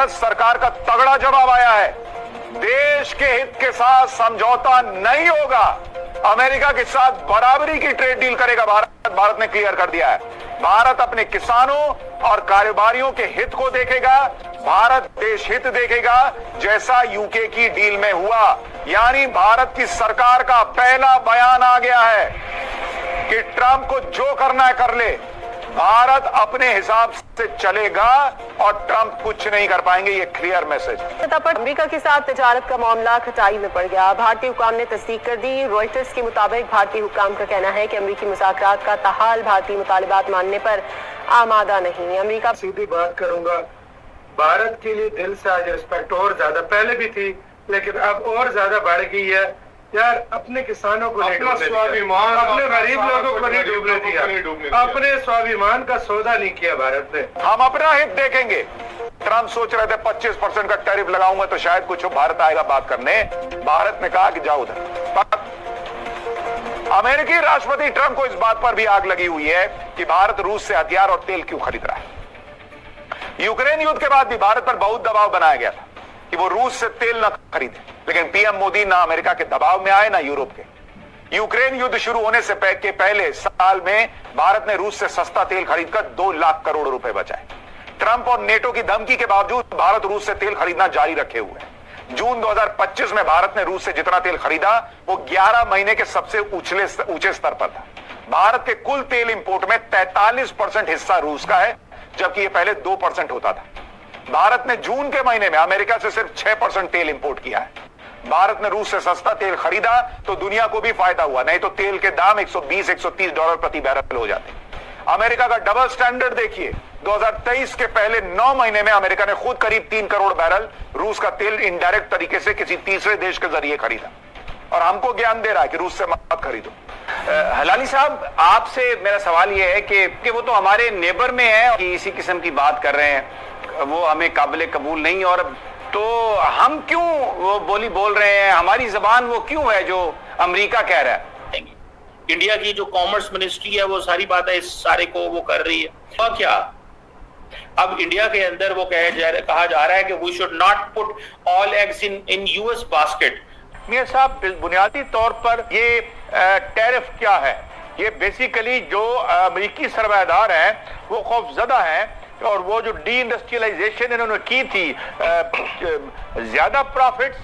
भारत सरकार का तगड़ा जवाब आया है। देश के हित के साथ समझौता नहीं होगा, अमेरिका के साथ बराबरी की ट्रेड डील करेगा भारत ने क्लियर कर दिया है। भारत अपने किसानों और कारोबारियों के हित को देखेगा, भारत देश हित देखेगा, जैसा यूके की डील में हुआ। यानी भारत की सरकार का पहला बयान आ गया है कि ट्रंप को जो करना है कर ले, भारत अपने हिसाब से चलेगा और ट्रंप कुछ नहीं कर पाएंगे। ये क्लियर मैसेज। पर अमेरिका के साथ तजारत का मामला खटाई में पड़ गया। भारतीय हुकाम ने तस्दीक कर दी। रॉयटर्स के मुताबिक भारतीय हुकाम का कहना है कि अमेरिकी मुज़ाकरात का ताहाल भारतीय मुतालिबात मानने पर आमादा नहीं। अमेरिका सीधी बात करूंगा, भारत के लिए दिल से आज रिस्पेक्ट और ज्यादा, पहले भी थी लेकिन अब और ज्यादा बढ़ गई है। यार अपने किसानों को नहीं डूबने दिया, अपने गरीब लोगों को नहीं डूबने दिया, अपने स्वाभिमान का सौदा नहीं किया भारत ने। हम अपना हित देखेंगे। ट्रंप सोच रहे थे 25% का टैरिफ लगाऊंगा तो शायद कुछ भारत आएगा बात करने। भारत ने कहा कि जाओ उधर। अमेरिकी राष्ट्रपति ट्रंप को इस बात पर भी आग लगी हुई है कि भारत रूस से हथियार और तेल क्यों खरीद रहा है। यूक्रेन युद्ध के बाद भी भारत पर बहुत दबाव बनाया गया था कि वो रूस से तेल न खरीदे, लेकिन पीएम मोदी ना अमेरिका के दबाव में आए ना यूरोप के। यूक्रेन युद्ध शुरू होने से पहले साल में भारत ने रूस से सस्ता तेल खरीदकर 2 लाख करोड़ रुपए बचाए। ट्रंप और नेटो की धमकी के बावजूद भारत रूस से तेल खरीदना जारी रखे हुए है। जून 2025 में भारत ने रूस से जितना तेल खरीदा वो 11 महीने के सबसे ऊंचे स्तर पर था। भारत के कुल तेल इंपोर्ट में 43% हिस्सा रूस का है, जबकि ये पहले 2% होता था। भारत ने जून के महीने में अमेरिका से सिर्फ 6% तेल इंपोर्ट किया है। भारत ने रूस से सस्ता तेल खरीदा तो दुनिया को भी फायदा हुआ, नहीं तो तेल के दाम $120-130 प्रति बैरल हो जाते। अमेरिका का डबल स्टैंडर्ड देखिए, 2023 के पहले 9 महीने में अमेरिका ने खुद करीब 3 करोड़ बैरल रूस का तेल इनडायरेक्ट तरीके से किसी तीसरे देश के जरिए खरीदा, और हमको ज्ञान दे रहा है कि रूस से मत खरीदो। हलाली साहब, आपसे मेरा सवाल यह है कि वो तो हमारे नेबर में है कि इसी किस्म की बात कर रहे हैं, वो हमें काबिल कबूल नहीं, और तो हम क्यों वो बोली बोल रहे हैं, हमारी जबान वो क्यों है जो अमेरिका कह रहा है। इंडिया की जो कॉमर्स मिनिस्ट्री है वो सारी बातें इस सारे को वो कर रही है। और क्या अब इंडिया के अंदर वो कहा जा रहा है कि we should not put all eggs in us basket. मियां साहब, बुनियादी तौर पर ये टैरिफ क्या है? ये बेसिकली जो अमेरिकी सरमायादार हैं वो खौफजदा हैं, और वो जो डी इंडस्ट्रियलाइजेशन इन्होंने की थी ज्यादा प्रॉफिट्स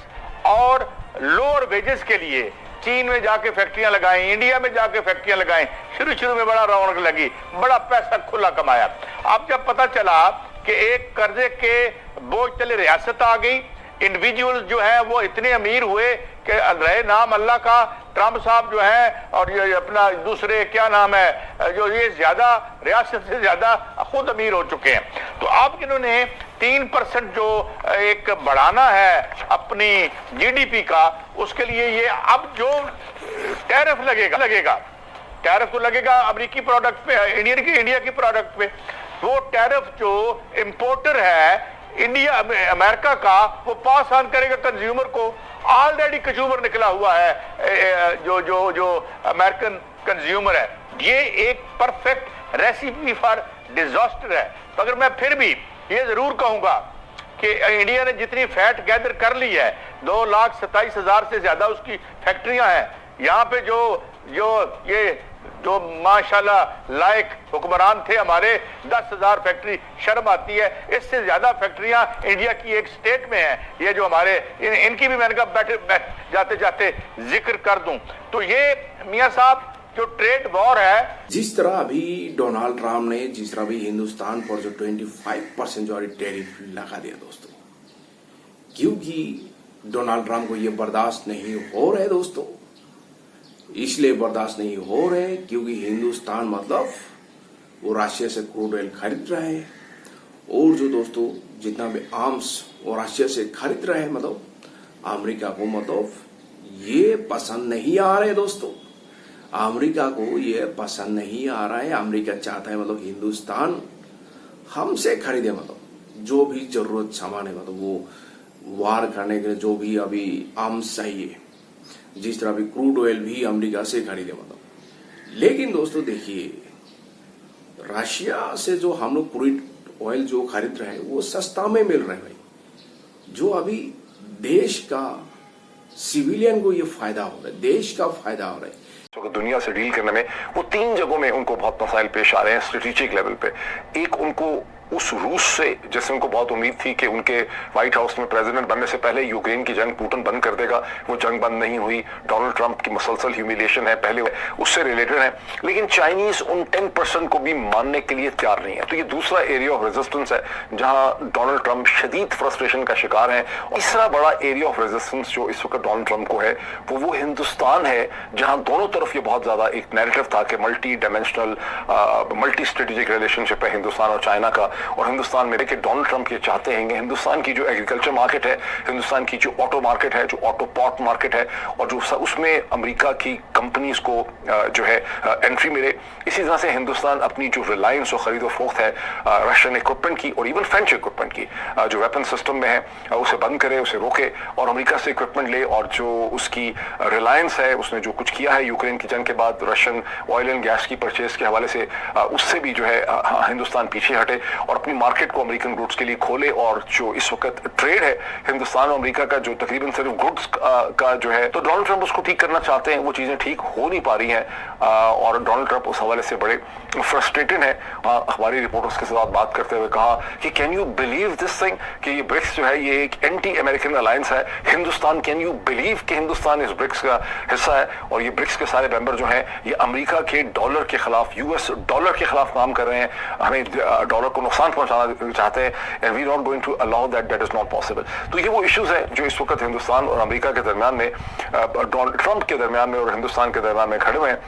और लोअर वेजेस के लिए, चीन में जाके फैक्ट्रियां लगाएं, इंडिया में जाके फैक्ट्रियां लगाएं, शुरू में बड़ा रौनक लगी, बड़ा पैसा खुला कमाया। अब जब पता चला कि एक कर्जे के बोझ तले रियासत आ गई, इंडिविजुअल जो है वो इतने अमीर हुए कि रहे नाम अल्लाह का, ट्रंप साहब जो है और ये अपना दूसरे क्या नाम है जो ये ज्यादा रियासत से ज्यादा खुद अमीर हो चुके हैं। तो अब इन्होंने 3% जो एक बढ़ाना है अपनी जीडीपी का, उसके लिए ये अब जो टैरिफ लगेगा टैरिफ तो लगेगा अमेरिकी प्रोडक्ट पे, इंडिया की प्रोडक्ट पे। वो टैरिफ जो इंपोर्टर है अमेरिका का, वो पास ऑन करेगा कंज्यूमर को। ऑलरेडी कंज्यूमर निकला हुआ है जो अमेरिकन कंज्यूमर है। ये एक परफेक्ट रेसिपी फॉर डिजास्टर है। मगर मैं फिर भी ये जरूर कहूंगा कि इंडिया ने जितनी फैट गैदर कर ली है, 2,27,000 से ज्यादा उसकी फैक्ट्रियां हैं यहाँ पे, जो माशाल्लाह लायक हुक्मरान थे हमारे, 10,000 फैक्ट्री, शर्म आती है। इससे ज्यादा फैक्ट्रियां इंडिया की एक स्टेट में हैं। ये जो हमारे इनकी भी मैंने कहा जाते जाते जिक्र कर दूं। तो ये मियां साहब जो ट्रेड वॉर है, जिस तरह अभी डोनाल्ड ट्रंप ने जिस तरह भी हिंदुस्तान पर जो 25% जो टैरिफ लगा दिया दोस्तों, क्योंकि डोनाल्ड ट्रंप को ये बर्दाश्त नहीं हो रहे दोस्तों, इसलिए बर्दाश्त नहीं हो रहे क्योंकि हिंदुस्तान मतलब वो रशिया से क्रूड ऑयल खरीद रहा है, और जो दोस्तों जितना भी आर्म्स वो रशिया से खरीद रहे हैं, मतलब अमेरिका को मतलब ये पसंद नहीं आ रहे दोस्तों। अमेरिका को ये पसंद नहीं आ रहा है। अमेरिका चाहता है मतलब हिंदुस्तान हमसे खरीदे, मतलब जो भी जरूरत सामान है, मतलब वो वार करने के लिए जो भी अभी आर्म्स चाहिए, जिस तरह भी क्रूड ऑयल भी अमेरिका से खरीदे मतलब। लेकिन दोस्तों देखिए, रशिया से जो हम लोग क्रूड ऑयल जो खरीद रहे हैं वो सस्ता में मिल रहा है भाई। जो अभी देश का सिविलियन को ये फायदा हो रहा है, देश का फायदा हो रहा है। तो दुनिया से डील करने में वो 3 जगहों में उनको बहुत मसाइल पेश आ रहे हैं स्ट्रेटेजिक लेवल पे। एक, उनको उस रूस से जैसे उनको बहुत उम्मीद थी कि उनके व्हाइट हाउस में प्रेसिडेंट बनने से पहले यूक्रेन की जंग पुतिन बंद कर देगा, वो जंग बंद नहीं हुई। डोनाल्ड ट्रंप की मुसलसल ह्यूमिलिएशन है पहले, उससे रिलेटेड है। लेकिन चाइनीज उन 10% को भी मानने के लिए तैयार नहीं है। तो ये दूसरा एरिया ऑफ रेजिस्टेंस है जहां डोनाल्ड ट्रंप शदीद फ्रस्ट्रेशन का शिकार है। तीसरा बड़ा एरिया ऑफ रेजिस्टेंस जो इस वक्त डोनाल्ड ट्रंप को है वो हिंदुस्तान है, जहां दोनों तरफ ये बहुत ज्यादा एक नैरेटिव था कि multi dimensional multi strategic relationship है हिंदुस्तान और चाइना का। और हिंदुस्तान में कि डोनाल्ड ट्रंप ये चाहते हैं कि हिंदुस्तान की जो एग्रीकल्चर मार्केट है, हिंदुस्तान की जो ऑटो मार्केट है, जो ऑटो पार्ट मार्केट है, और जो उसमें अमेरिका की कंपनीज को जो है एंट्री मिले। इसी तरह से हिंदुस्तान अपनी जो रिलायंस और खरीदो फरोख्त है रशियन इक्विपमेंट की और इवन फ्रेंच इक्विपमेंट की जो वेपन सिस्टम में है उसे बंद करे, उसे रोके और अमेरिका से इक्विपमेंट ले। और जो उसकी रिलायंस है, उसने जो कुछ किया है यूक्रेन की जंग के बाद रशियन ऑयल एंड गैस की परचेज के हवाले से, उससे भी जो है हिंदुस्तान पीछे हटे और अपनी मार्केट को अमेरिकन गुड्स के लिए खोले। और जो इस वक्त ट्रेड है हिंदुस्तान और अमेरिका का जो तकरीबन सिर्फ गुड्स का जो है, तो डोनाल्ड ट्रंप उसको ठीक करना चाहते हैं। वो चीजें ठीक हो नहीं पा रही हैं और डोनाल्ड ट्रंप उस हवाले से बड़े फ्रस्ट्रेटेड है। हमारी रिपोर्टर्स के साथ बात करते हुए कहा कि can you believe this thing कि ये ब्रिक्स जो है ये एक एंटी अमेरिकन अलायंस है। हिंदुस्तान, कैन यू बिलीव कि हिंदुस्तान इस ब्रिक्स का हिस्सा है और ये ब्रिक्स के सारे मेंबर जो हैं ये अमेरिका के डॉलर के खिलाफ, यूएस डॉलर के खिलाफ काम कर रहे हैं, हमें डॉलर को नुकसान पहुंचाना चाहते हैं। And we not going to allow that is not possible. तो ये वो इश्यूज है जो इस वक्त हिंदुस्तान और अमेरिका के दरमियान में, डोनाल्ड ट्रंप के दरमियान में और हिंदुस्तान के दरमियान में खड़े हुए हैं।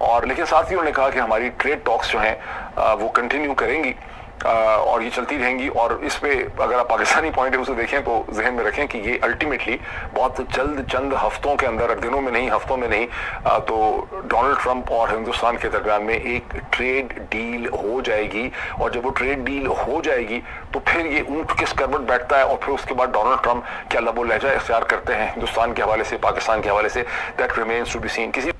और लेकिन साथ ही उन्होंने कहा कि हमारी ट्रेड टॉक्स जो हैं वो कंटिन्यू करेंगी और ये चलती रहेंगी। और इस पे अगर आप पाकिस्तानी पॉइंट है उसे देखें तो जहन में रखें कि ये अल्टीमेटली बहुत जल्द, चंद हफ्तों के अंदर, दिनों में नहीं, हफ्तों में नहीं, तो डोनाल्ड ट्रंप और हिंदुस्तान के दरमियान में एक ट्रेड डील हो जाएगी। और जब वो ट्रेड डील हो जाएगी तो फिर ये ऊंट किस करवट बैठता है और फिर उसके बाद डोनाल्ड ट्रंप क्या लबो लहजा इख्तियार करते हैं हिंदुस्तान के हवाले से, पाकिस्तान के हवाले से, that remains to be seen. किसी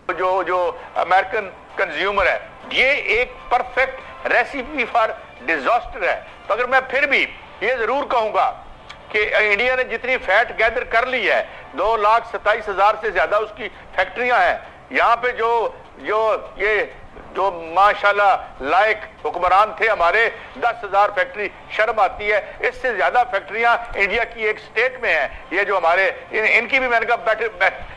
जो अमेरिकन कंज्यूमर है ये एक परफेक्ट रेसिपी फॉर डिजास्टर है। तो अगर मैं फिर भी ये जरूर कहूंगा कि इंडिया ने जितनी फैट गैदर कर ली है, 2,27,000 से ज्यादा उसकी फैक्ट्रियां हैं यहाँ पे, जो माशाल्लाह लायक हुक्मरान थे हमारे, 10,000 फैक्ट्री, शर्म आती है। इससे ज्यादा फैक्ट्रियां इंडिया की एक स्टेट में है। ये जो हमारे इनकी भी मैंने कहा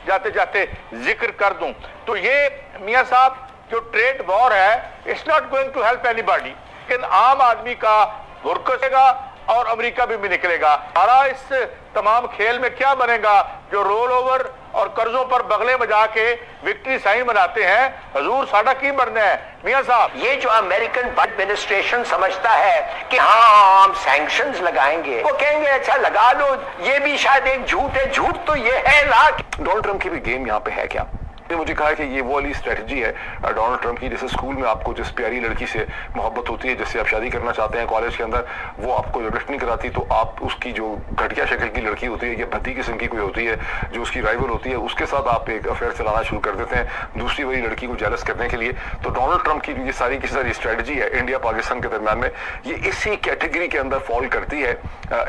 जाते जाते जिक्र कर दूं तो ये मियां साहब जो ट्रेड वॉर है it's not going to help anybody. लेकिन आम आदमी का भुरकसेगा और अमेरिका भी निकलेगा। हमारा इस तमाम खेल में क्या बनेगा? जो रोल ओवर और कर्जों पर बगले बजा के विक्ट्री साइन बनाते हैं, हजूर साडा की बनना है मियां साहब। ये जो अमेरिकन एडमिनिस्ट्रेशन समझता है कि हाँ हम सैंक्शंस लगाएंगे, वो कहेंगे अच्छा लगा लो, ये भी शायद एक झूठ है। झूठ तो ये है ना। डोनाल्ड ट्रंप की भी गेम यहाँ पे है क्या? मुझे कहा कि ये वो वाली स्ट्रेटजी है डोनाल्ड ट्रंप की, जैसे स्कूल में आपको जिस प्यारी लड़की से मोहब्बत होती है, जिससे आप शादी करना चाहते हैं कॉलेज के अंदर, वो आपको रिजेक्ट नहीं कराती, तो आप उसकी जो घटिया शक्ल की लड़की होती है या भद्दी किस्म की कोई होती है जो उसकी राइवल होती है, उसके साथ आप एक अफेयर चलाना शुरू कर देते हैं दूसरी वाली लड़की को जेलस करने के लिए। तो डोनाल्ड ट्रंप की ये सारी की सारी स्ट्रेटजी है इंडिया पाकिस्तान के दरमियान में, ये इसी कैटेगरी के अंदर फॉल करती है।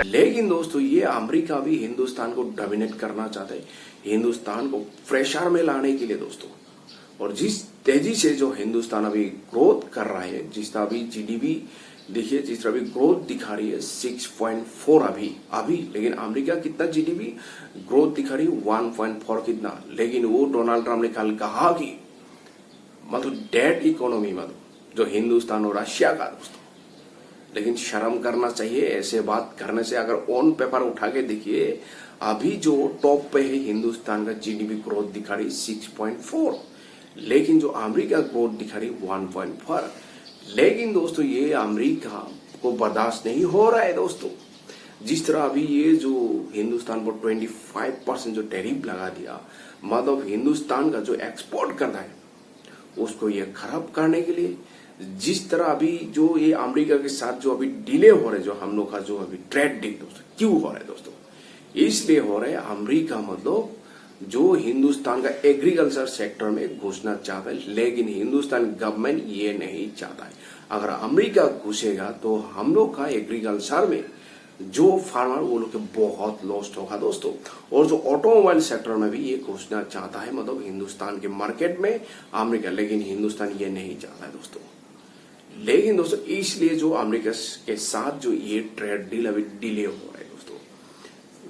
लेकिन दोस्तों ये अमेरिका भी हिंदुस्तान को डोमिनेट करना चाहते हैं, हिंदुस्तान को प्रेशर में लाने के लिए दोस्तों। और जिस तेजी से जो हिंदुस्तान अभी ग्रोथ कर रहा है, जिस तरह अभी जीडीपी देखिए, जिस तरह अभी ग्रोथ दिखा रही है 6.4 अभी, लेकिन अमेरिका कितना जीडीपी ग्रोथ दिखा रही है 1.4 कितना। लेकिन वो डोनाल्ड ट्रंप ने कल कहा कि मतलब डेट इकोनॉमी मतलब जो हिंदुस्तान और रशिया का दोस्तों। लेकिन शर्म करना चाहिए ऐसे बात करने से। अगर ऑन पेपर उठा के देखिए, अभी जो टॉप पे है हिंदुस्तान का जीडीपी ग्रोथ दिखा रही 6.4, लेकिन जो अमेरिका ग्रोथ दिखा रही 1.4। लेकिन दोस्तों ये अमेरिका को बर्दाश्त नहीं हो रहा है दोस्तों। जिस तरह अभी ये जो हिंदुस्तान को 25% जो टैरिफ लगा दिया, मतलब हिंदुस्तान का जो एक्सपोर्ट करना है उसको ये खराब करने के लिए, जिस तरह अभी जो ये अमेरिका के साथ जो अभी डिले हो रहे, जो हम लोग का जो अभी ट्रेड डील दोस्तों क्यों हो रहा है दोस्तों? इसलिए हो रहे अमेरिका मतलब जो हिंदुस्तान का एग्रीकल्चर सेक्टर में घुसना चाहता है, लेकिन हिंदुस्तान गवर्नमेंट ये नहीं चाहता है। अगर अमेरिका घुसेगा तो हम लोग का एग्रीकल्चर में जो फार्मर वो लोग के बहुत लॉस्ट होगा दोस्तों। और जो ऑटोमोबाइल सेक्टर में भी ये घुसना चाहता है, मतलब हिंदुस्तान के मार्केट में अमेरिका, लेकिन हिंदुस्तान ये नहीं चाहता है दोस्तों। लेकिन दोस्तों इसलिए जो अमेरिका के साथ जो ये ट्रेड डील अभी डिले हो रहा है दोस्तों।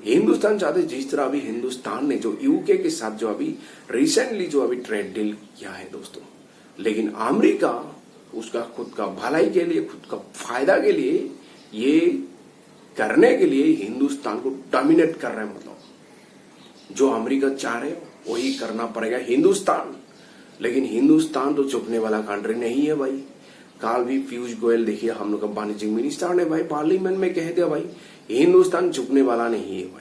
हिंदुस्तान चाहते जिस तरह अभी हिंदुस्तान ने जो यूके के साथ जो अभी रिसेंटली जो अभी ट्रेड डील किया है दोस्तों, लेकिन अमेरिका उसका खुद का भलाई के लिए, खुद का फायदा के लिए ये करने के लिए हिंदुस्तान को डोमिनेट कर रहे हैं। मतलब जो अमेरिका चाह रहे वही करना पड़ेगा हिंदुस्तान। लेकिन हिंदुस्तान तो झुकने वाला कंट्री नहीं है भाई। कल भी पीयूष गोयल देखिए हम लोग का वाणिज्य मिनिस्टर ने भाई पार्लियामेंट में कह दिया भाई हिंदुस्तान झुकने वाला नहीं है भाई।